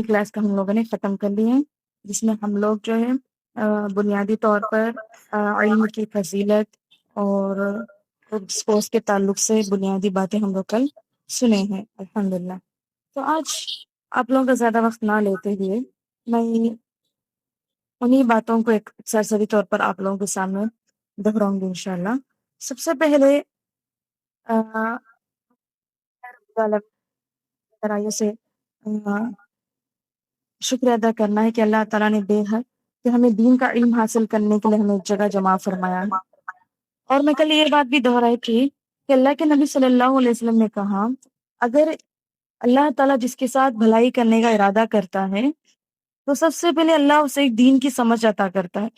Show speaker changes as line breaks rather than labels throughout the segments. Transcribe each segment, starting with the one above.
Class کا ہم لوگوں نے ختم کر لی ہے، جس میں ہم لوگ جو ہے بنیادی طور پر علم کی فضیلت اور سپورٹس کے تعلق سے بنیادی باتیں ہم لوگ کل سنے ہیں الحمدللہ۔ تو آج آپ لوگوں کا زیادہ وقت نہ لیتے ہوئے میں انہی باتوں کو ایک سرسری طور پر آپ لوگوں کے سامنے دہراؤں گی انشاءاللہ۔ سب سے پہلے طرح سے شکر ادا کرنا ہے کہ اللہ تعالیٰ نے بے حد کہ ہمیں دین کا علم حاصل کرنے کے لیے ہمیں ایک جگہ جمع فرمایا ہے۔ اور میں کل یہ بات بھی دہرائی تھی کہ اللہ کے نبی صلی اللہ علیہ وسلم نے کہا اگر اللہ تعالیٰ جس کے ساتھ بھلائی کرنے کا ارادہ کرتا ہے تو سب سے پہلے اللہ اسے ایک دین کی سمجھ عطا کرتا ہے،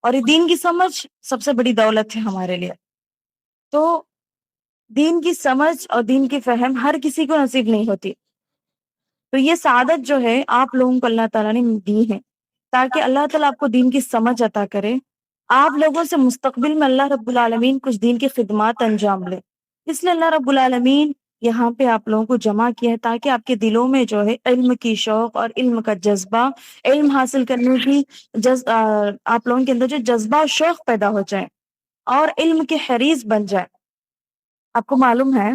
اور یہ دین کی سمجھ سب سے بڑی دولت ہے ہمارے لیے۔ تو دین کی سمجھ اور دین کی فہم ہر کسی کو نصیب نہیں ہوتی، تو یہ سعادت جو ہے آپ لوگوں کو اللہ تعالیٰ نے دی ہے تاکہ اللہ تعالیٰ آپ کو دین کی سمجھ عطا کرے، آپ لوگوں سے مستقبل میں اللہ رب العالمین کچھ دین کی خدمات انجام لے۔ اس لیے اللہ رب العالمین یہاں پہ آپ لوگوں کو جمع کیا ہے تاکہ آپ کے دلوں میں جو ہے علم کی شوق اور علم کا جذبہ، علم حاصل کرنے کی آپ لوگوں کے اندر جو جذبہ اور شوق پیدا ہو جائے اور علم کے حریص بن جائے۔ آپ کو معلوم ہے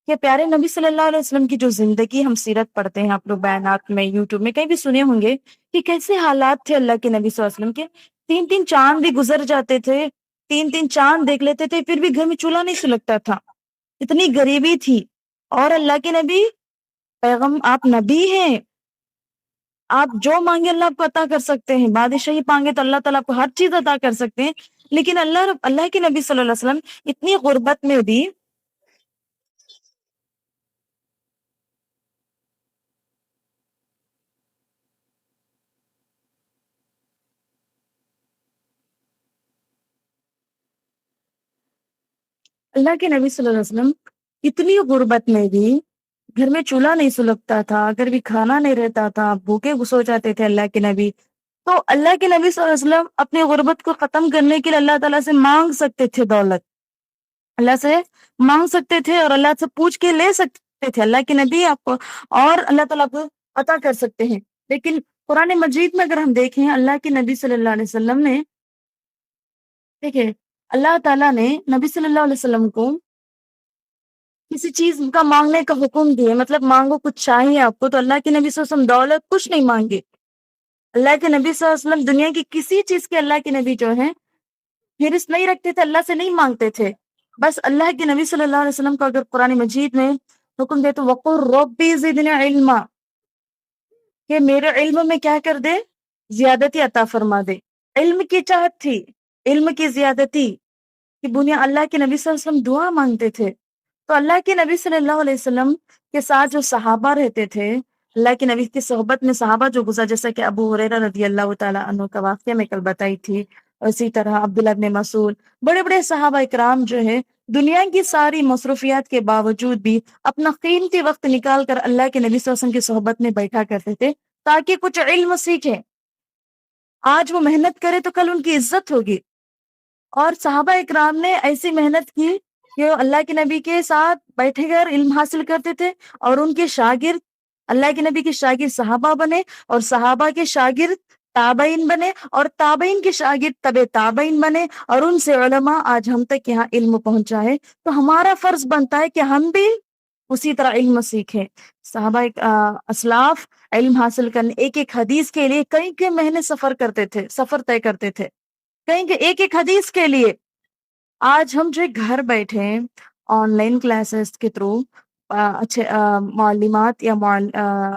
کہ پیارے نبی صلی اللہ علیہ وسلم کی جو زندگی ہم سیرت پڑھتے ہیں، آپ لوگ بیانات میں یوٹیوب میں کہیں بھی سنے ہوں گے کہ کیسے حالات تھے اللہ کے نبی صلی اللہ علیہ وسلم کے۔ 3 چاند بھی گزر جاتے تھے، 3 چاند دیکھ لیتے تھے، پھر بھی گھر میں چولہا نہیں سلگتا تھا، اتنی غریبی تھی۔ اور اللہ کے نبی پیغام، آپ نبی ہیں، آپ جو مانگے اللہ آپ کو عطا کر سکتے ہیں، بادشاہی مانگے تو اللہ تعالیٰ آپ کو ہر چیز عطا کر سکتے ہیں، لیکن اللہ کے نبی صلی اللہ علیہ وسلم اتنی غربت میں بھی اللہ کے نبی صلی اللہ علیہ وسلم اتنی غربت میں بھی گھر میں چولہا نہیں سلگتا تھا، اگر بھی کھانا نہیں رہتا تھا، بھوکے سو جاتے تھے اللہ کے نبی، تو اللہ کے نبی صلی اللہ علیہ وسلم اپنی غربت کو ختم کرنے کے لیے اللہ تعالیٰ سے مانگ سکتے تھے دولت، اللہ سے مانگ سکتے تھے اور اللہ سے پوچھ کے لے سکتے تھے، اللہ کے نبی آپ کو اور اللہ تعالیٰ کو عطا کر سکتے ہیں۔ لیکن قرآن مجید میں اگر ہم دیکھیں اللہ کے نبی صلی اللہ علیہ وسلم نے، دیکھیں اللہ تعالیٰ نے نبی صلی اللہ علیہ وسلم کو کسی چیز کا مانگنے کا حکم دیے، مطلب مانگو کچھ چاہیے آپ کو، تو اللہ کے نبی صلی اللہ علیہ وسلم دولت کچھ نہیں مانگے۔ اللہ کے نبی صلی اللہ علیہ وسلم دنیا کی کسی چیز کے اللہ کے نبی جو ہیں ہرس نہیں رکھتے تھے، اللہ سے نہیں مانگتے تھے، بس اللہ کے نبی صلی اللہ علیہ وسلم کو اگر قرآن مجید میں حکم دے تو وَقُلْ رَبِّ زِدْنِی عِلْمًا، کہ میرے علم میں کیا کر دے، زیادتی عطا فرما دے۔ علم کی چاہت تھی، علم کی زیادتی کہ بنیا اللہ کے نبی صلی اللہ علیہ وسلم دعا مانگتے تھے، تو اللہ کے نبی صلی اللہ علیہ وسلم کے ساتھ جو صحابہ رہتے تھے، اللہ کے نبی کی صحبت میں صحابہ جو گزرا، جیسا کہ ابو ہریرہ رضی اللہ تعالیٰ عنہ کا واقعہ میں کل بتائی تھی، اور اسی طرح عبداللہ بن مسعود، بڑے بڑے صحابہ اکرام جو ہے دنیا کی ساری مصروفیات کے باوجود بھی اپنا قیمتی وقت نکال کر اللہ کے نبی صلی اللہ علیہ وسلم کی صحبت میں بیٹھا کرتے تھے تاکہ کچھ علم سیکھیں۔ آج وہ محنت کرے تو کل ان کی عزت ہوگی، اور صحابہ اکرام نے ایسی محنت کی کہ وہ اللہ کے نبی کے ساتھ بیٹھے کر علم حاصل کرتے تھے، اور ان کے شاگرد اللہ کے نبی کے شاگرد صحابہ بنے، اور صحابہ کے شاگرد تابعین بنے، اور تابعین کے شاگرد تبع تابعین بنے، اور ان سے علماء آج ہم تک یہاں علم پہنچا ہے۔ تو ہمارا فرض بنتا ہے کہ ہم بھی اسی طرح علم سیکھیں۔ صحابہ اسلاف علم حاصل کرنے ایک ایک حدیث کے لیے کئی مہینے سفر طے کرتے تھے، کہیں کہ ایک ایک حدیث کے لیے۔ آج ہم جو گھر بیٹھے آن لائن کلاسز کے تھرو اچھے معلومات یا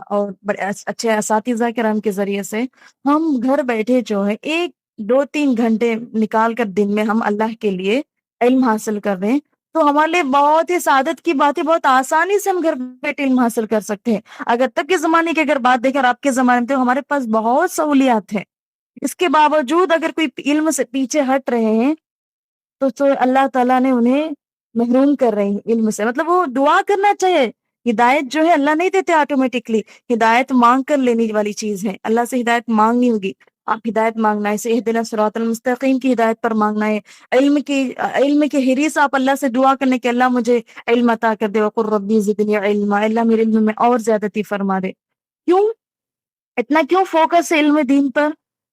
اور بڑے اچھے اساتذہ کرام کے ذریعے سے ہم گھر بیٹھے جو ہے 1-2-3 گھنٹے نکال کر دن میں ہم اللہ کے لیے علم حاصل کر رہے ہیں، تو ہمارے لیے بہت ہی سعادت کی بات ہے، بہت آسانی سے ہم گھر بیٹھے علم حاصل کر سکتے ہیں۔ اگر تک کے زمانے کی اگر بات دیکھیں اور آپ کے زمانے میں، تو ہمارے پاس بہت سہولیات ہیں، اس کے باوجود اگر کوئی علم سے پیچھے ہٹ رہے ہیں تو اللہ تعالیٰ نے انہیں محروم کر رہے ہیں علم سے۔ مطلب وہ دعا کرنا چاہیے، ہدایت جو ہے اللہ نہیں دیتے آٹومیٹکلی، ہدایت مانگ کر لینے والی چیز ہے، اللہ سے ہدایت مانگنی ہوگی، آپ ہدایت مانگنا ہے، اسے اہدنا الصراط المستقیم کی ہدایت پر مانگنا ہے، علم کی حریص آپ اللہ سے دعا کرنے کہ اللہ مجھے علم عطا کر دے، وقل ربی زدنی علما، اللہ میرے علم میں اور زیادتی فرما دے۔ کیوں؟ اتنا کیوں فوکس ہے علم دین پر؟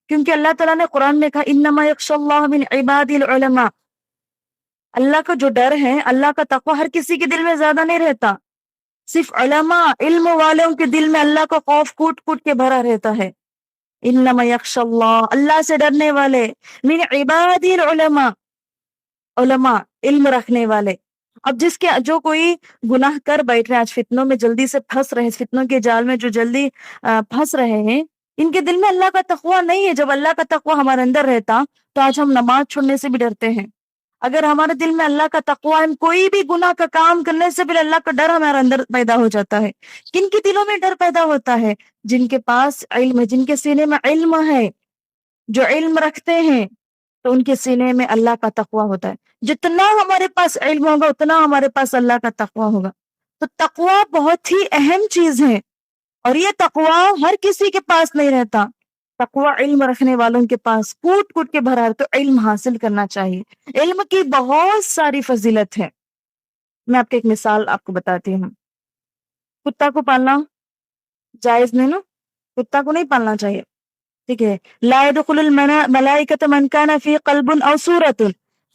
کیونکہ اللہ تعالیٰ نے قرآن میں کہا انما یخشی اللہ من عباد العلماء، اللہ کا جو ڈر ہے، اللہ کا تقوی ہر کسی کے دل میں زیادہ نہیں رہتا، صرف علماء علم والوں کے دل میں اللہ کا خوف کوٹ کوٹ کے بھرا رہتا ہے۔ انما یخشی اللہ، اللہ سے ڈرنے والے، من عباد العلماء، علماء علم رکھنے والے۔ اب جو کوئی گناہ کر بیٹھ رہے، آج فتنوں میں جلدی سے پھنس رہے، فتنوں کے جال میں جو جلدی پھنس رہے ہیں، ان کے دل میں اللہ کا تقوی نہیں ہے۔ جب اللہ کا تقوی ہمارے اندر رہتا تو آج ہم نماز چھوڑنے سے بھی ڈرتے ہیں۔ اگر ہمارے دل میں اللہ کا تقوی ہے، کوئی بھی گناہ کا کام کرنے سے پہلے اللہ کا ڈر ہمارے اندر پیدا ہو جاتا ہے۔ کن کے دلوں میں ڈر پیدا ہوتا ہے؟ جن کے پاس علم ہے، جن کے سینے میں علم ہے، جو علم رکھتے ہیں، تو ان کے سینے میں اللہ کا تقوی ہوتا ہے۔ جتنا ہمارے پاس علم ہوگا اتنا ہمارے پاس اللہ کا تقوی ہوگا۔ تو تقوی بہت ہی اہم چیز ہے، اور یہ تقوی ہر کسی کے پاس نہیں رہتا۔ تقوی علم رکھنے والوں کے پاس کوٹ کوٹ کے بھرا ہے، تو علم حاصل کرنا چاہیے۔ علم کی بہت ساری فضیلت ہے۔ میں آپ کو ایک مثال آپ کو بتاتی ہوں۔ کتا کو پالنا جائز نہیں نا، کتا کو نہیں پالنا چاہیے، ٹھیک ہے۔ لا يدخل الملائکۃ من کان فی قلب او صورۃ،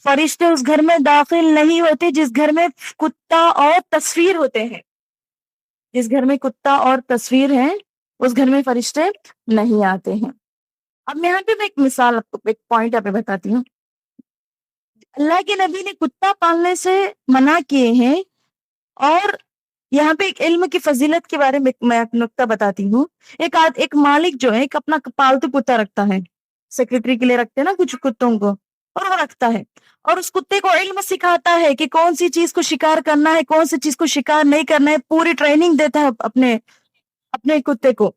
فرشتے اس گھر میں داخل نہیں ہوتے جس گھر میں کتا اور تصویر ہوتے ہیں۔ جس گھر میں کتا اور تصویر ہے اس گھر میں فرشتے نہیں آتے ہیں۔ اب میں یہاں پہ ایک مثال، آپ کو ایک پوائنٹ آپ بتاتی ہوں۔ اللہ کے نبی نے کتا پالنے سے منع کیے ہیں، اور یہاں پہ ایک علم کی فضیلت کے بارے میں ایک نقطہ بتاتی ہوں۔ ایک مالک جو ہے ایک اپنا پالتو کتا رکھتا ہے، سیکرٹری کے لیے رکھتے ہیں نا کچھ کتوں کو، اور وہ رکھتا ہے، اور اس کتے کو علم سکھاتا ہے کہ کون سی چیز کو شکار کرنا ہے، کون سی چیز کو شکار نہیں کرنا ہے، پوری ٹریننگ دیتا ہے اپنے کتے کو،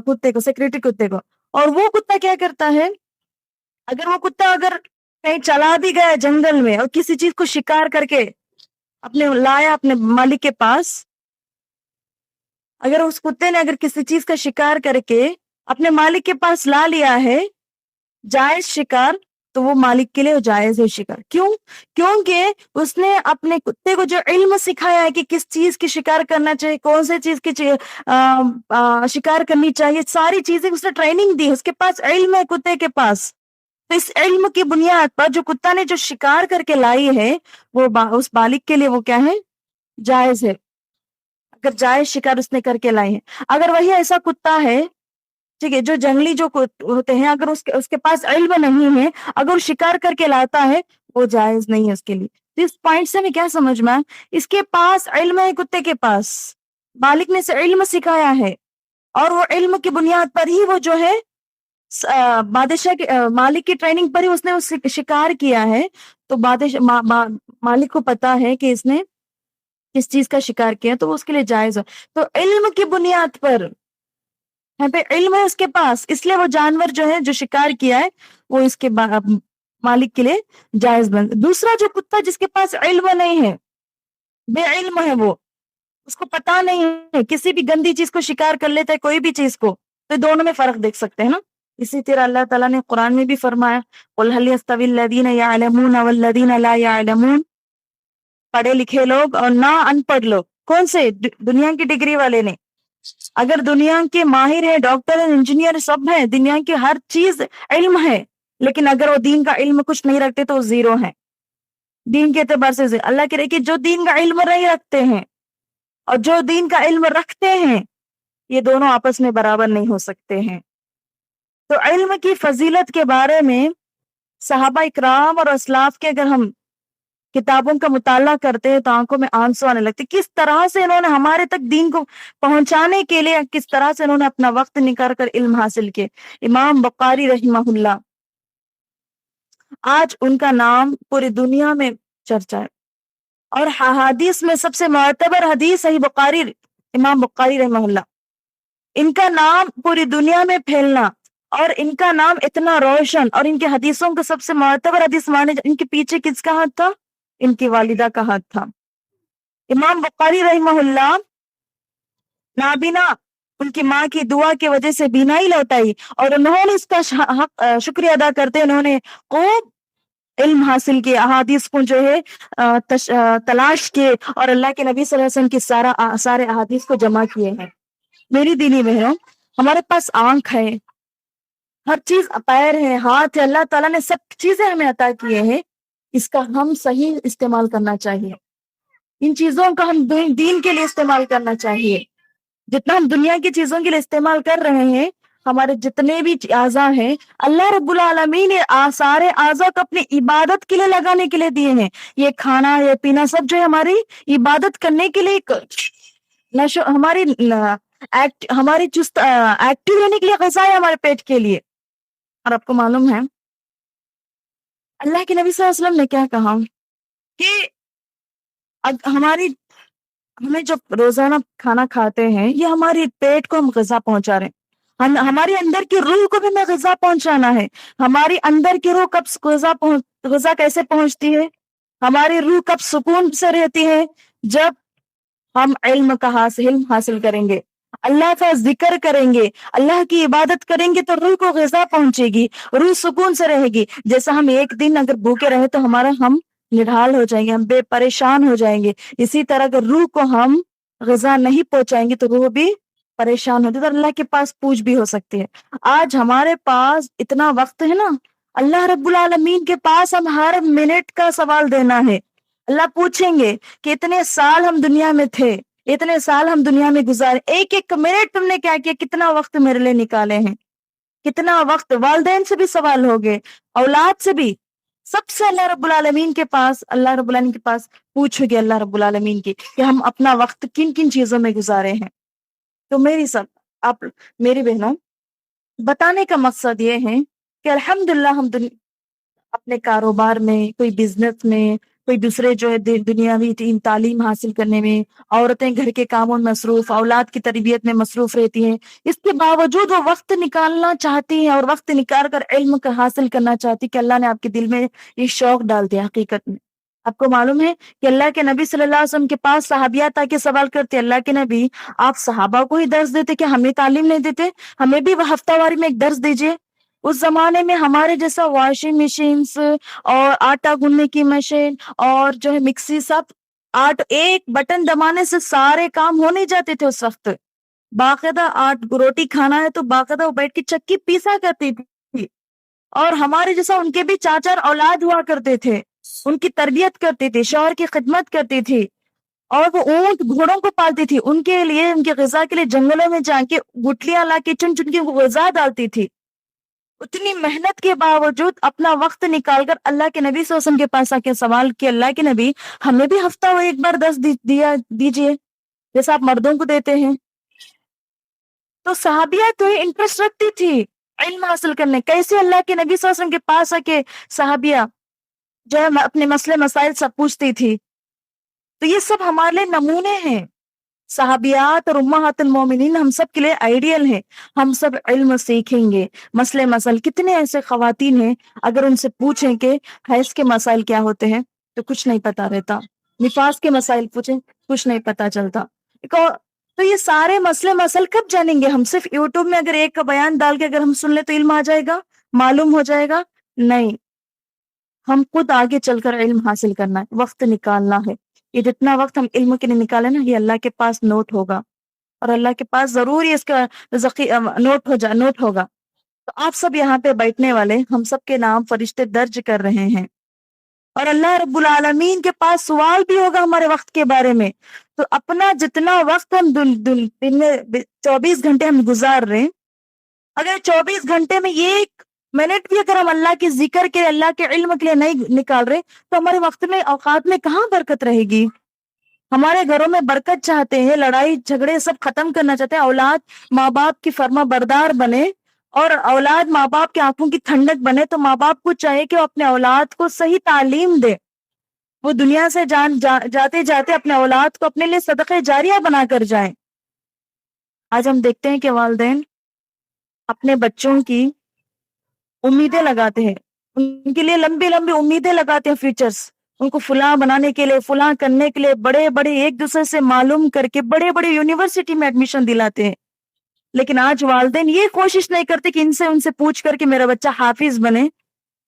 کتے کو، سیکرٹری کتے کو۔ اور وہ کتا کیا کرتا ہے، اگر وہ کتا اگر کہیں چلا بھی گیا جنگل میں اور کسی چیز کو شکار کر کے لایا اپنے مالک کے پاس، اگر اس کتے نے اگر کسی چیز کا شکار کر کے اپنے مالک کے پاس لا لیا ہے جائز شکار، تو وہ مالک کے لیے جائز ہے شکار۔ کیوں؟ کیونکہ اس نے اپنے کتے کو جو علم سکھایا ہے کہ کس چیز کی شکار کرنا چاہیے، کون سے چیز کی شکار کرنی چاہیے، ساری چیزیں اس نے ٹریننگ دی، اس کے پاس علم ہے کتے کے پاس۔ تو اس علم کی بنیاد پر جو کتا نے جو شکار کر کے لائی ہے، وہ اس مالک کے لیے وہ کیا ہے، جائز ہے، اگر جائز شکار اس نے کر کے لائی ہے۔ اگر وہی ایسا کتا ہے، ٹھیک ہے، جو جنگلی جو ہوتے ہیں، اگر اس کے پاس علم نہیں ہے، اگر شکار کر کے لاتا ہے، وہ جائز نہیں ہے اس کے لیے۔ تو اس پوائنٹ سے میں کیا سمجھ میں، اس کے پاس علم ہے، کتے کے پاس مالک نے سے علم سکھایا ہے، اور وہ علم کی بنیاد پر ہی وہ جو ہے بادشاہ کے مالک کی ٹریننگ پر ہی اس نے شکار کیا ہے، تو مالک کو پتا ہے کہ اس نے کس چیز کا شکار کیا، تو وہ اس کے لیے جائز ہے۔ تو علم کی بنیاد پر، یہاں پہ علم ہے اس کے پاس، اس لیے وہ جانور جو ہے جو شکار کیا ہے وہ اس کے مالک کے لیے جائز بن۔ دوسرا جو کتا جس کے پاس علم نہیں ہے، بے علم ہے، وہ اس کو پتا نہیں ہے، کسی بھی گندی چیز کو شکار کر لیتا ہے، کوئی بھی چیز کو، تو دونوں میں فرق دیکھ سکتے ہیں نا۔ اسی طرح اللہ تعالیٰ نے قرآن میں بھی فرمایا قُلْ هَلْ يَسْتَوِي الَّذِينَ يَعْلَمُونَ وَالَّذِينَ لَا يَعْلَمُونَ، پڑھے لکھے لوگ اور نہ ان پڑھ لوگ، کون سے؟ دنیا کی ڈگری والے نے، اگر دنیا کے ماہر ہیں، ڈاکٹر ہیں، انجینئر سب ہیں، دنیا کی ہر چیز علم ہے، لیکن اگر وہ دین کا علم کچھ نہیں رکھتے تو زیرو ہیں، دین کے اعتبار سے زیرو۔ اللہ کہہ رہے کہ جو دین کا علم نہیں رکھتے ہیں اور جو دین کا علم رکھتے ہیں، یہ دونوں آپس میں برابر نہیں ہو سکتے ہیں۔ تو علم کی فضیلت کے بارے میں صحابہ اکرام اور اسلاف کے اگر ہم کتابوں کا مطالعہ کرتے ہیں تو آنکھوں میں آنسو آنے لگتے، کس طرح سے انہوں نے ہمارے تک دین کو پہنچانے کے لیے کس طرح سے انہوں نے اپنا وقت نکال کر علم حاصل کیے۔ امام بخاری رحمہ اللہ، آج ان کا نام پوری دنیا میں چرچا ہے، اور حدیث میں سب سے معتبر حدیث صحیح بخاری، امام بخاری رحمہ اللہ، ان کا نام پوری دنیا میں پھیلنا اور ان کا نام اتنا روشن، اور ان کے حدیثوں کا سب سے معتبر حدیث مانے، ان کے پیچھے کس کا ہاتھ تھا؟ ان کی والدہ کا ہاتھ تھا۔ امام بخاری رحمہ اللہ نابینا، ان کی ماں کی دعا کی وجہ سے بینائی لوٹائی، اور انہوں نے اس کا شکریہ ادا کرتے انہوں نے خوب علم حاصل کیا، احادیث کو جو ہے تلاش کیے، اور اللہ کے نبی صلی اللہ علیہ وسلم کی سارے احادیث کو جمع کیے ہیں۔ میری دینی بہنوں، ہمارے پاس آنکھ ہے، ہر چیز پیر ہے، ہاتھ ہے، اللہ تعالیٰ نے سب چیزیں ہمیں عطا کیے ہیں، اس کا ہم صحیح استعمال کرنا چاہیے، ان چیزوں کا ہم دین کے لیے استعمال کرنا چاہیے۔ جتنا ہم دنیا کی چیزوں کے لیے استعمال کر رہے ہیں، ہمارے جتنے بھی اعضاء ہیں، اللہ رب العالمین نے سارے اعضاء کو اپنی عبادت کے لیے لگانے کے لیے دیے ہیں۔ یہ کھانا، یہ پینا، سب جو ہے ہماری عبادت کرنے کے لیے، ہماری چست ایکٹیو رہنے کے لیے غذا ہے ہمارے پیٹ کے لیے۔ اور آپ کو معلوم ہے اللہ کے نبی صلی اللہ علیہ وسلم نے کیا کہا کہ ہمیں جو روزانہ کھانا کھاتے ہیں، یہ ہماری پیٹ کو ہم غذا پہنچا رہے ہیں، ہمارے اندر کی روح کو بھی ہمیں غذا پہنچانا ہے۔ ہماری اندر کی روح کب غذا کیسے پہنچتی ہے؟ ہماری روح کب سکون سے رہتی ہے؟ جب ہم علم حاصل کریں گے، اللہ کا ذکر کریں گے، اللہ کی عبادت کریں گے، تو روح کو غذا پہنچے گی، روح سکون سے رہے گی۔ جیسا ہم ایک دن اگر بھوکے رہے تو ہم نڈھال ہو جائیں گے، ہم بے پریشان ہو جائیں گے۔ اسی طرح اگر روح کو ہم غذا نہیں پہنچائیں گے تو روح بھی پریشان ہوتی ہے، تو اللہ کے پاس پوچھ بھی ہو سکتی ہے۔ آج ہمارے پاس اتنا وقت ہے نا، اللہ رب العالمین کے پاس ہم ہر منٹ کا سوال دینا ہے۔ اللہ پوچھیں گے کہ اتنے سال ہم دنیا میں تھے، اتنے سال ہم دنیا میں گزارے، ایک ایک منٹ تم نے کیا کیا، کتنا وقت میرے لیے نکالے ہیں، کتنا وقت۔ والدین سے بھی سوال ہوگے، اولاد سے بھی، سب سے اللہ رب العالمین کے پاس پوچھو گے اللہ رب العالمین کی کہ ہم اپنا وقت کن کن چیزوں میں گزارے ہیں۔ تو میری بہنوں، بتانے کا مقصد یہ ہے کہ الحمدللہ ہم اپنے کاروبار میں، کوئی بزنس میں، کوئی دوسرے جو ہے دنیاوی تعلیم حاصل کرنے میں، عورتیں گھر کے کاموں میں مصروف، اولاد کی تربیت میں مصروف رہتی ہیں، اس کے باوجود وہ وقت نکالنا چاہتی ہیں اور وقت نکال کر علم کا حاصل کرنا چاہتی کہ اللہ نے آپ کے دل میں یہ شوق ڈال دیا۔ حقیقت میں آپ کو معلوم ہے کہ اللہ کے نبی صلی اللہ علیہ وسلم کے پاس صحابیات آ کے سوال کرتے، اللہ کے نبی آپ صحابہ کو ہی درس دیتے کہ ہمیں تعلیم نہیں دیتے، ہمیں بھی وہ ہفتہ واری میں ایک درس دیجیے۔ اس زمانے میں ہمارے جیسا واشنگ مشینز اور آٹا گننے کی مشین اور جو ہے مکسی، سب ایک بٹن دبانے سے سارے کام ہو نہیں جاتے تھے۔ اس وقت باقاعدہ روٹی کھانا ہے تو باقاعدہ وہ بیٹھ کے چکی پیسا کرتی تھی، اور ہمارے جیسا ان کے بھی 4 اولاد ہوا کرتے تھے، ان کی تربیت کرتی تھی، شوہر کی خدمت کرتی تھی، اور وہ اونٹ گھوڑوں کو پالتی تھی، ان کے لیے، ان کے غذا کے لیے جنگلوں میں جا کے گٹلیاں لا کے چن چن کے غذا ڈالتی تھی۔ اتنی محنت کے باوجود اپنا وقت نکال کر اللہ کے نبی صلی اللہ علیہ وسلم کے پاس آ کے سوال کیا، اللہ کے نبی ہمیں بھی ہفتہ وہ ایک بار درس دیجیے جیسا آپ مردوں کو دیتے ہیں۔ تو صحابیہ تو انٹرسٹ رکھتی تھی علم حاصل کرنے۔ کیسے اللہ کے نبی صلی اللہ علیہ وسلم کے پاس آ کے صحابیہ جو ہے اپنے مسئلے مسائل سب پوچھتی تھی۔ تو یہ سب ہمارے لیے نمونے ہیں، صحابیات اور امہات المومنین ہم سب کے لیے آئیڈیل ہیں۔ ہم سب علم سیکھیں گے، مسئلے مسائل، کتنے ایسے خواتین ہیں اگر ان سے پوچھیں کہ حیض کے مسائل کیا ہوتے ہیں تو کچھ نہیں پتا رہتا، نفاس کے مسائل پوچھیں کچھ نہیں پتا چلتا۔ تو یہ سارے مسئلے مسائل کب جانیں گے ہم؟ صرف یوٹیوب میں اگر ایک کا بیان ڈال کے اگر ہم سن لیں تو علم آ جائے گا، معلوم ہو جائے گا؟ نہیں، ہم خود آگے چل کر علم حاصل کرنا ہے، وقت نکالنا ہے۔ یہ جتنا وقت ہم علم کے لیے نکالے نا، یہ اللہ کے پاس نوٹ ہوگا، اور اللہ کے پاس ضرور اس کا نوٹ ہوگا۔ تو آپ سب یہاں پہ بیٹھنے والے، ہم سب کے نام فرشتے درج کر رہے ہیں، اور اللہ رب العالمین کے پاس سوال بھی ہوگا ہمارے وقت کے بارے میں۔ تو اپنا جتنا وقت ہم دن میں 24 گھنٹے ہم گزار رہے ہیں، اگر 24 گھنٹے میں ایک منٹ بھی اگر ہم اللہ کے ذکر کے، اللہ کے علم کے لیے نہیں نکال رہے تو ہمارے وقت میں، اوقات میں کہاں برکت رہے گی؟ ہمارے گھروں میں برکت چاہتے ہیں، لڑائی جھگڑے سب ختم کرنا چاہتے ہیں، اولاد ماں باپ کی فرما بردار بنے، اور اولاد ماں باپ کی آنکھوں کی ٹھنڈک بنے، تو ماں باپ کو چاہیے کہ وہ اپنے اولاد کو صحیح تعلیم دے، وہ دنیا سے جاتے جاتے اپنے اولاد کو اپنے لیے صدقہ جاریہ بنا کر جائیں۔ آج ہم دیکھتے ہیں کہ والدین اپنے بچوں کی امیدیں لگاتے ہیں، ان کے لیے لمبی لمبی امیدیں لگاتے ہیں، فیوچرز، ان کو فلاں بنانے کے لیے، فلاں کرنے کے لیے، بڑے بڑے ایک دوسرے سے معلوم کر کے بڑے بڑے یونیورسٹی میں ایڈمیشن دلاتے ہیں۔ لیکن آج والدین یہ کوشش نہیں کرتے کہ ان سے پوچھ کر کہ میرا بچہ حافظ بنے،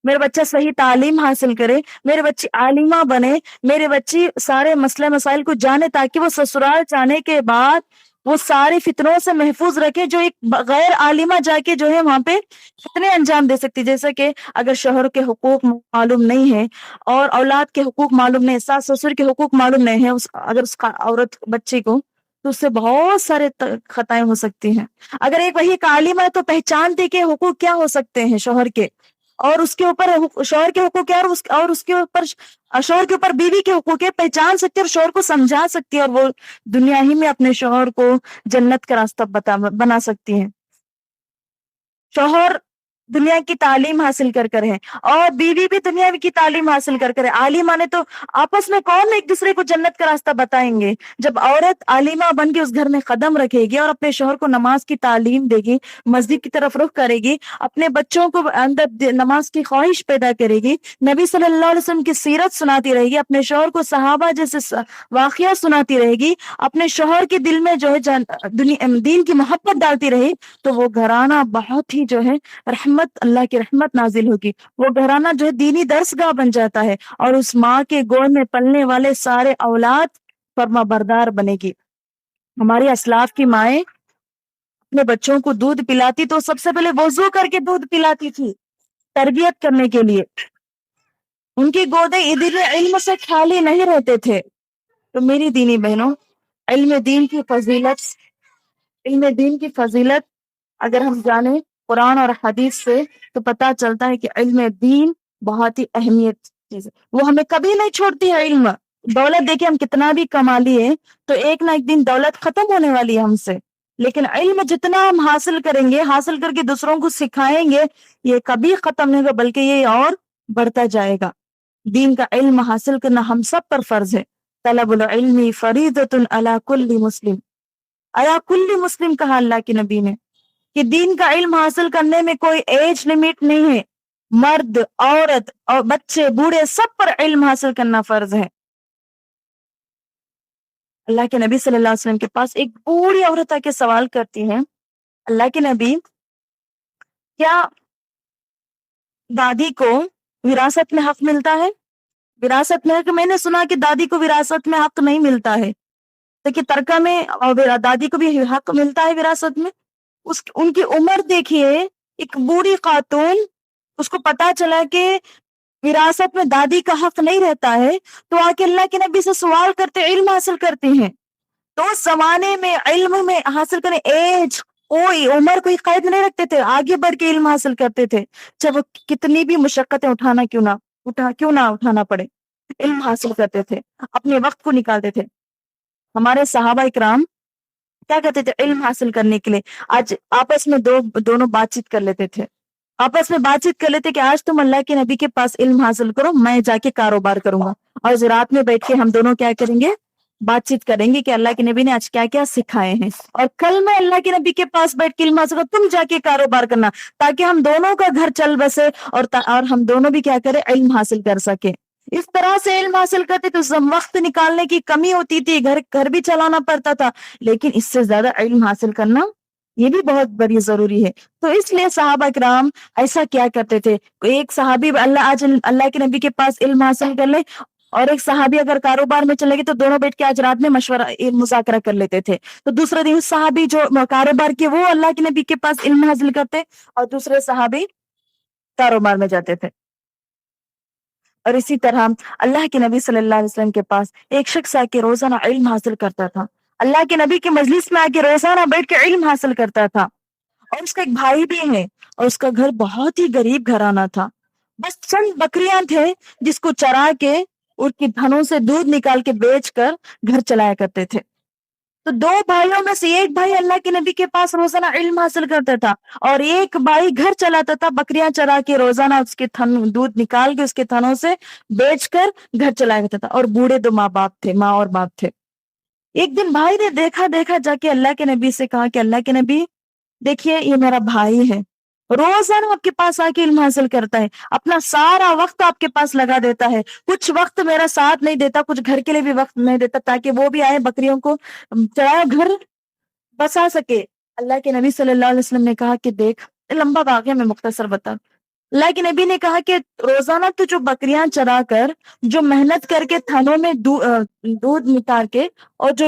میرا بچہ صحیح تعلیم حاصل کرے، میرے بچی عالمہ بنے، میرے بچی سارے مسئلے مسائل کو جانے، تاکہ وہ سسرال جانے کے بعد وہ سارے فتنوں سے محفوظ رکھے جو ایک غیر عالمہ جا کے جو ہے وہاں پہ فتنے انجام دے سکتی. جیسا کہ اگر شوہر کے حقوق معلوم نہیں ہے اور اولاد کے حقوق معلوم نہیں، ساس سسر کے حقوق معلوم نہیں ہے، اگر اس کا عورت بچے کو، تو اس سے بہت سارے خطائیں ہو سکتی ہیں. اگر ایک وہی ایک عالم ہے تو پہچانتے کہ حقوق کیا ہو سکتے ہیں شوہر کے، اور اس کے اوپر شوہر کے حقوق کیا، اور اس کے اوپر شوہر کے اوپر بیوی کے حقوق ہے، پہچان سکتی ہے اور شوہر کو سمجھا سکتی ہے، اور وہ دنیا ہی میں اپنے شوہر کو جنت کا راستہ بنا سکتی ہے. شوہر دنیا کی تعلیم حاصل کر ہے اور بیوی بھی دنیا کی تعلیم حاصل کر ہے. عالمہ نے تو آپس میں کون ایک دوسرے کو جنت کا راستہ بتائیں گے؟ جب عورت عالمہ بن کے اس گھر میں قدم رکھے گی اور اپنے شوہر کو نماز کی تعلیم دے گی، مسجد کی طرف رخ کرے گی، اپنے بچوں کو اندر نماز کی خواہش پیدا کرے گی، نبی صلی اللہ علیہ وسلم کی سیرت سناتی رہے گی، اپنے شوہر کو صحابہ جیسے واقعہ سناتی رہے گی، اپنے شوہر کے دل میں جو ہے دین کی محبت ڈالتی رہی، تو وہ گھرانہ بہت ہی جو ہے رحمت، اللہ کی رحمت نازل ہوگی. وہ گھرانہ جو ہے دینی درس گاہ بن جاتا ہے، اور اس ماں کے گود میں پلنے والے سارے اولاد فرما بردار بنے گی. ہماری اسلاف کی مائیں اپنے بچوں کو دودھ پلاتی تو سب سے پہلے وضو کر کے دودھ پلاتی تھی، تربیت کرنے کے لیے. ان کی گودیں ادھر علم سے خالی نہیں رہتے تھے. تو میری دینی بہنوں، علم دین کی فضیلت اگر ہم جانیں قرآن اور حدیث سے تو پتہ چلتا ہے کہ علم دین بہت ہی اہمیت چیز ہے. وہ ہمیں کبھی نہیں چھوڑتی ہے. علم دولت دیکھیں ہم کتنا بھی کما لیے تو ایک نہ ایک دن دولت ختم ہونے والی ہے ہم سے، لیکن علم جتنا ہم حاصل کریں گے، حاصل کر کے دوسروں کو سکھائیں گے، یہ کبھی ختم نہیں ہوگا بلکہ یہ اور بڑھتا جائے گا. دین کا علم حاصل کرنا ہم سب پر فرض ہے. طلب العلم فریضۃ علی کل مسلم، علی کل مسلم کہا اللہ کے نبی نے کہ دین کا علم حاصل کرنے میں کوئی ایج لمٹ نہیں ہے. مرد، عورت اور بچے، بوڑھے، سب پر علم حاصل کرنا فرض ہے. اللہ کے نبی صلی اللہ علیہ وسلم کے پاس ایک بوڑھی عورت آ کے سوال کرتی ہے، اللہ کے نبی، کیا دادی کو وراثت میں حق ملتا ہے؟ وراثت میں، کہ میں نے سنا کہ دادی کو وراثت میں حق نہیں ملتا ہے. دیکھیے ترکہ میں دادی کو بھی حق ملتا ہے وراثت میں. ان کی عمر دیکھیے، ایک بوڑھی خاتون، اس کو پتا چلا کہ وراثت میں دادی کا حق نہیں رہتا ہے، تو آ کے اللہ کے نبی سے سوال کرتے، علم حاصل کرتے ہیں. تو اس زمانے میں علم میں حاصل کرنے ایج، کوئی عمر، کوئی قید نہیں رکھتے تھے، آگے بڑھ کے علم حاصل کرتے تھے، چاہے وہ کتنی بھی مشقتیں کیوں نہ اٹھانا پڑے، علم حاصل کرتے تھے، اپنے وقت کو نکالتے تھے. ہمارے صحابہ اکرام کیا کرتے تھے علم حاصل کرنے کے لیے؟ آج آپس میں دونوں بات چیت کر لیتے تھے، آپس میں بات چیت کر لیتے کہ آج تم اللہ کے نبی کے پاس علم حاصل کرو، میں جا کے کاروبار کروں گا، اور رات میں بیٹھ کے ہم دونوں کیا کریں گے؟ بات چیت کریں گے کہ اللہ کے نبی نے آج کیا کیا سکھائے ہیں، اور کل میں اللہ کے نبی کے پاس بیٹھ کے علم حاصل کروں، تم جا کے کاروبار کرنا، تاکہ ہم دونوں کا گھر چل بسے اور ہم دونوں بھی کیا کریں؟ علم حاصل کر سکے. اس طرح سے علم حاصل کرتے تو وقت نکالنے کی کمی ہوتی تھی، گھر بھی چلانا پڑتا تھا، لیکن اس سے زیادہ علم حاصل کرنا یہ بھی بہت بڑی ضروری ہے. تو اس لیے صحابہ کرام ایسا کیا کرتے تھے، ایک صحابی آج اللہ کے نبی کے پاس علم حاصل کر لے، اور ایک صحابی اگر کاروبار میں چلے گئے تو دونوں بیٹھ کے آج رات میں مذاکرہ کر لیتے تھے. تو دوسرے دن صحابی جو کاروبار کے وہ اللہ کے نبی کے پاس علم حاصل کرتے، اور دوسرے صحابی کاروبار میں جاتے تھے. اور اسی طرح اللہ کے نبی صلی اللہ علیہ وسلم کے پاس ایک شخص آ کے روزانہ علم حاصل کرتا تھا، اللہ کے نبی کی مجلس میں آ کے روزانہ بیٹھ کے علم حاصل کرتا تھا. اور اس کا ایک بھائی بھی ہے، اور اس کا گھر بہت ہی غریب گھرانہ تھا، بس چند بکریاں تھے جس کو چرا کے ان کی دھنوں سے دودھ نکال کے بیچ کر گھر چلایا کرتے تھے. تو دو بھائیوں میں سے ایک بھائی اللہ کے نبی کے پاس روزانہ علم حاصل کرتا تھا، اور ایک بھائی گھر چلاتا تھا، بکریاں چرا کے روزانہ اس کے دودھ نکال کے اس کے تھنوں سے بیچ کر گھر چلایا کرتا تھا. اور بوڑھے دو ماں اور باپ تھے. ایک دن بھائی نے دیکھا جا کے اللہ کے نبی سے کہا کہ اللہ کے نبی دیکھیے، یہ میرا بھائی ہے، روزانہ آپ کے پاس آ کے علم حاصل کرتا ہے، اپنا سارا وقت آپ کے پاس لگا دیتا ہے، کچھ وقت میرا ساتھ نہیں دیتا، کچھ گھر کے لیے بھی وقت نہیں دیتا تاکہ وہ بھی آئے بکریوں کو چرایا، گھر بسا سکے. اللہ کے نبی صلی اللہ علیہ وسلم نے کہا کہ دیکھ، لمبا واقعہ میں مختصر بتا. اللہ کے نبی نے کہا کہ روزانہ تو جو بکریاں چرا کر، جو محنت کر کے تھنوں میں دودھ نکال کے، اور جو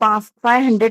500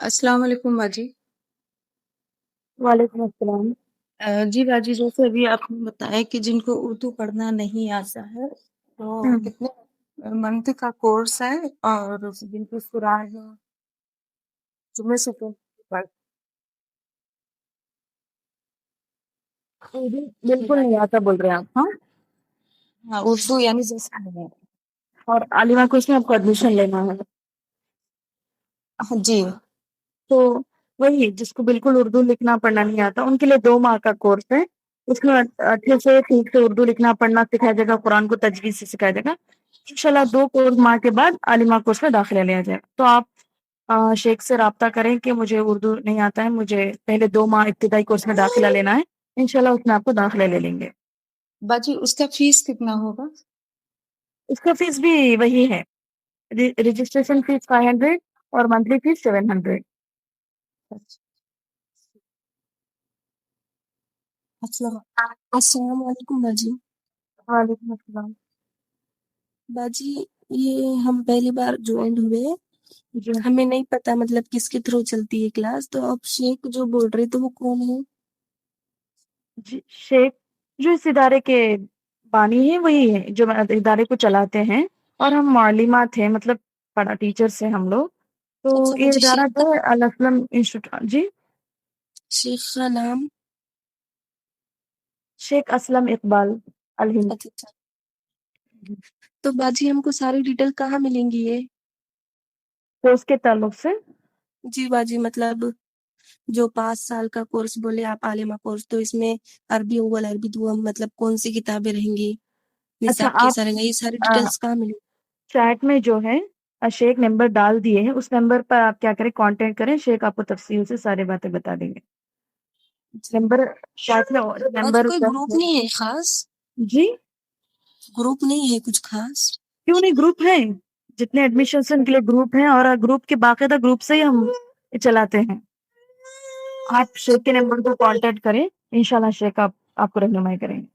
السلام علیکم باجی.
وعلیکم السلام.
جی باجی، جیسے ابھی آپ نے بتایا کہ جن کو اردو پڑھنا نہیں آتا ہے تو
ہوں.
کتنے منتھ کا کورس ہے، اور جن کو قرآن جمعے سے پڑھ
اردو بالکل نہیں آتا بول رہے ہیں آپ؟ ہاں.
ہاں، اردو یعنی جیسے نہیں ہے.
اور عالمہ کورس میں آپ کو ایڈمیشن لینا ہے
جی.
تو وہی جس کو بالکل اردو لکھنا پڑھنا نہیں آتا ان کے لیے 2 ماہ کا کورس ہے. اس میں اچھے سے ٹھیک سے اردو لکھنا پڑھنا سکھایا جائے گا، قرآن کو تجویز سے سکھایا جائے گا. انشاءاللہ 2 ماہ کے بعد عالمہ کورس میں داخلہ لیا جائے. تو آپ شیخ سے رابطہ کریں کہ مجھے اردو نہیں آتا ہے، مجھے پہلے 2 ماہ ابتدائی کورس میں داخلہ لینا ہے. انشاءاللہ اس میں آپ کو داخلہ لے لیں گے.
باجی اس کا فیس کتنا ہوگا؟
اس کا فیس بھی وہی ہے، رجسٹریشن فیس 500 اور منتھلی فیس 700.
السلام علیکم باجی.
وعلیکم السلام.
باجی یہ ہم پہلی بار جوائن ہوئے،
جی
ہمیں نہیں پتا مطلب کس کے تھرو چلتی ہے کلاس، تو اب شیخ جو بول رہے تو وہ کون ہے؟
جی شیخ جو اس ادارے کے بانی ہیں وہی ہے جو ادارے کو چلاتے ہیں، اور ہم معلمات ہیں، مطلب پڑھا ٹیچرس ہیں ہم لوگ. تو
اچھا
یہ
باجی،
ادارہ جو ہے الاسلم انسٹیٹیوٹ. جی
شیخ کا نام؟
شیخ اسلم اقبال الہند.
اچھا. تو باجی ہم کو ساری ڈیٹیل کہاں ملیں گی یہ؟
کورس کے تعلق سے
جی باجی، مطلب جو 5 سال کا کورس بولے آپ عالمہ کورس، تو اس میں عربی اول عربی دوم مطلب کون سی کتابیں رہیں گی،
اچھا
نصاب
آپ
کیسا رہے گا، یہ ساری ڈیٹیلس کہاں ملیں؟
چیٹ میں جو ہے شیخ نمبر ڈال دیے ہیں، اس نمبر پر آپ کیا کریں کانٹیکٹ کریں، شیخ آپ کو تفصیل سے ساری باتیں بتا دیں گے. نمبر چیٹ میں
باجی
نمبر
کوئی گروپ نہیں ہے خاص؟
جی
گروپ نہیں ہے کچھ خاص؟
کیوں نہیں، گروپ ہے. جتنے ایڈمیشن ان کے لیے گروپ ہیں، اور گروپ کے باقاعدہ گروپ سے ہی ہم چلاتے ہیں. آپ شیخ کے نمبر کو کانٹیکٹ کریں، انشاءاللہ شیخ آپ کو رہنمائی کریں گے.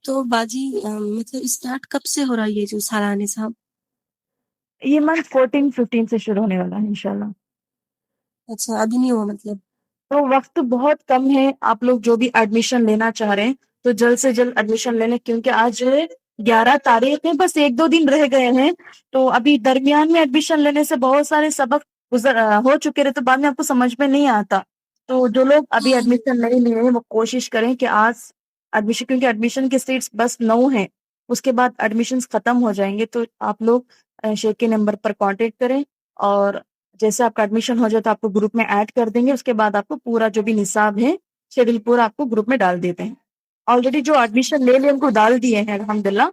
تو باجی مطلب اسٹارٹ کب سے ہو رہا ہے یہ جو سالانہ نصاب؟
یہ منتھ 14-15 سے شروع ہونے والا ہے انشاءاللہ.
اچھا، ابھی نہیں ہوا مطلب؟
تو وقت بہت کم ہے. آپ لوگ جو بھی ایڈمیشن لینا چاہ رہے ہیں تو جلد سے جلد ایڈمیشن لے لیں، کیونکہ آج 11 تاریخ ہے، بس 1-2 دن رہ گئے ہیں. تو ابھی درمیان میں ایڈمیشن لینے سے بہت سارے سبق ہو چکے رہے، تو بعد میں آپ کو سمجھ میں نہیں آتا. تو جو لوگ ابھی ایڈمیشن نہیں لیے ہیں وہ کوشش کریں کہ آج ایڈمیشن، کیونکہ ایڈمیشن کے سیٹس بس 9 ہیں، اس کے بعد ایڈمیشن ختم ہو جائیں گے. تو آپ لوگ شیخ کے نمبر پر کانٹیکٹ کریں، اور جیسے آپ کا ایڈمیشن ہو جائے تو آپ کو گروپ میں ایڈ کر دیں گے. اس کے بعد آپ کو پورا جو بھی نصاب ہے شیڈول پورا آپ کو گروپ میں ڈال دیتے ہیں. آلریڈی جو ایڈمیشن لے ان کو ڈال دیے ہیں الحمدللہ.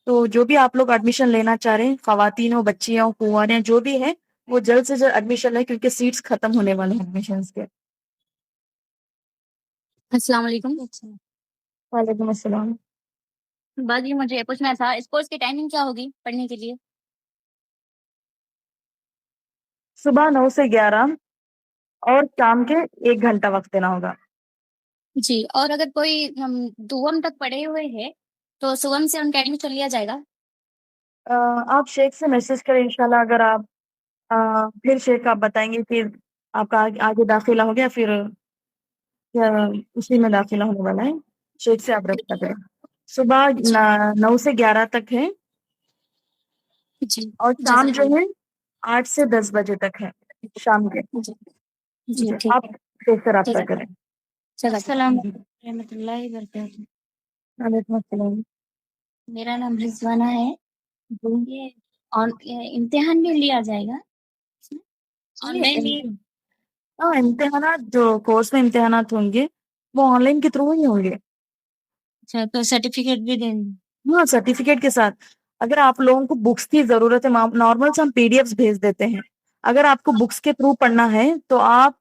تو جو بھی آپ لوگ ایڈمیشن لینا چاہ رہے ہیں، خواتین ہو، بچیاں ہو، کنواریں جو بھی ہیں، وہ جلد سے جلد ایڈمیشن لیں، کیونکہ سیٹس ختم ہونے والے ہیں ایڈمیشن کے.
السلام علیکم.
وعلیکم السلام.
باجی مجھے پوچھنا تھا اس کورس کی ٹائمنگ کیا ہوگی پڑھنے کے لیے؟
صبح 9 سے 11 اور شام کے 1 گھنٹہ وقت دینا ہوگا.
جی، اور اگر کوئی ہم دوم تک پڑھے ہوئے ہیں تو سوم سے ان کا ایڈمیشن لیا جائے گا؟
آپ شیخ سے میسج کریں انشاءاللہ. اگر آپ پھر شیخ آپ بتائیں گے پھر آپ کا آگے داخلہ ہو گیا، پھر اسی میں داخلہ ہونے والا ہے. شیخ سے آپ رابطہ کریں. صبح 9 سے 11 تک ہے،
جی
اور شام
جزاک
جو
اللہ.
ہے 8 سے 10 بجے تک ہے شام کے.
جی جی
جی
ٹھیک
آپ
ہے.
شیخ سے رابطہ
جزاک
کریں.
اللہ. السلام رحمۃ اللہ وبرکاتہ.
وعلیکم السلام.
میرا نام رضوانہ ہے.
جی
یہ امتحان بھی لیا جائے گا آن لائن بھی؟
ہاں، امتحانات جو کورس میں امتحانات ہوں گے وہ آن لائن کے تھرو ہی ہوں گے.
اچھا، تو سرٹیفکیٹ بھی دیں گے؟
ہاں، سرٹیفکیٹ کے ساتھ. اگر آپ لوگوں کو بکس کی ضرورت ہے، نارمل سے ہم PDF بھیج دیتے ہیں. اگر آپ کو بکس کے تھرو پڑھنا ہے تو آپ